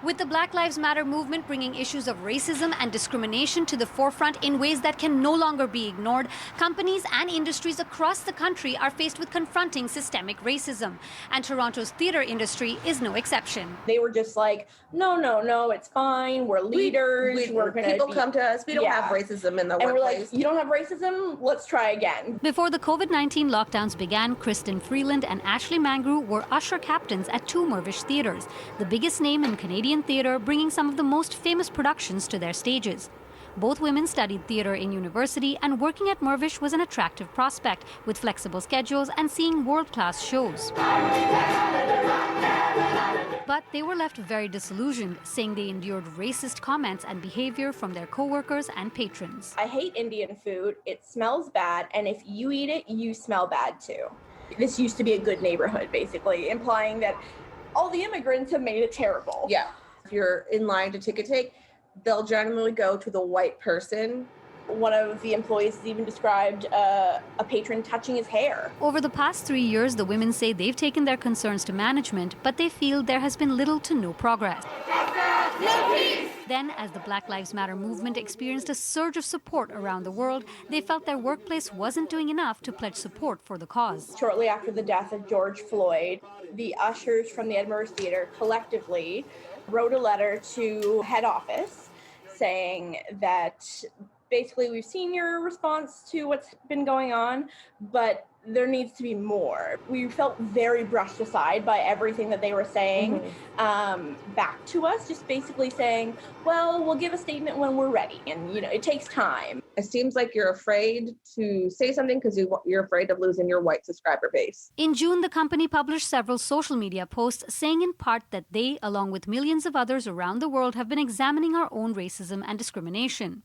With the Black Lives Matter movement bringing issues of racism and discrimination to the forefront in ways that can no longer be ignored, companies and industries across the country are faced with confronting systemic racism. And Toronto's theatre industry is no exception. They were just like, no, it's fine. We're leaders. We're gonna people come to us. We don't have racism in the workplace. And we're like, you don't have racism? Let's try again. Before the COVID-19 lockdowns began, Kristen Freeland and Ashley Mangru were usher captains at two Mirvish theatres, the biggest name in Canadian theatre, bringing some of the most famous productions to their stages. Both women studied theatre in university, and working at Mirvish was an attractive prospect, with flexible schedules and seeing world-class shows. But they were left very disillusioned, saying they endured racist comments and behavior from their co-workers and patrons. I hate Indian food. It smells bad, and if you eat it, you smell bad too. This used to be a good neighborhood, basically, implying that all the immigrants have made it terrible. Yeah. If you're in line to ticket take, they'll generally go to the white person. One of the employees has even described a patron touching his hair. Over the past 3 years, the women say they've taken their concerns to management, but they feel there has been little to no progress. Then, as the Black Lives Matter movement experienced a surge of support around the world, they felt their workplace wasn't doing enough to pledge support for the cause. Shortly after the death of George Floyd, the ushers from the Edinburgh Theatre collectively wrote a letter to head office saying that basically we've seen your response to what's been going on, but there needs to be more. We felt very brushed aside by everything that they were saying back to us, just basically saying, well, we'll give a statement when we're ready. And, it takes time. It seems like you're afraid to say something because you're afraid of losing your white subscriber base. In June, the company published several social media posts saying in part that they, along with millions of others around the world, have been examining our own racism and discrimination.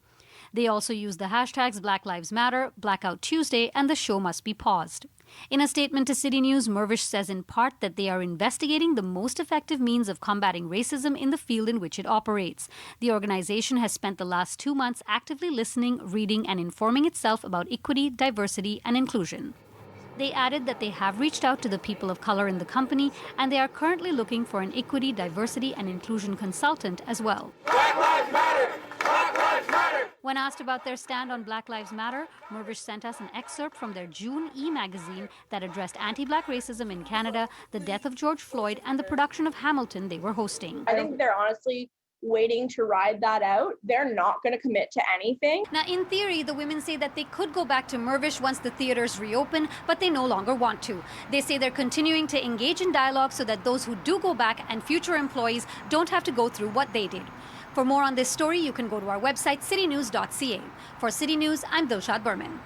They also used the hashtags Black Lives Matter, Blackout Tuesday, and the show must be paused. In a statement to CityNews, Mirvish says in part that they are investigating the most effective means of combating racism in the field in which it operates. The organization has spent the last 2 months actively listening, reading, and informing itself about equity, diversity, and inclusion. They added that they have reached out to the people of color in the company, and they are currently looking for an equity, diversity, and inclusion consultant as well. Black Lives Matter! Black Lives Matter! When asked about their stand on Black Lives Matter, Mirvish sent us an excerpt from their June e-magazine that addressed anti-black racism in Canada, the death of George Floyd, and the production of Hamilton they were hosting. I think they're honestly waiting to ride that out. They're not going to commit to anything. Now, in theory, the women say that they could go back to Mirvish once the theatres reopen, but they no longer want to. They say they're continuing to engage in dialogue so that those who do go back and future employees don't have to go through what they did. For more on this story, you can go to our website, citynews.ca. For City News, I'm Dilshad Burman.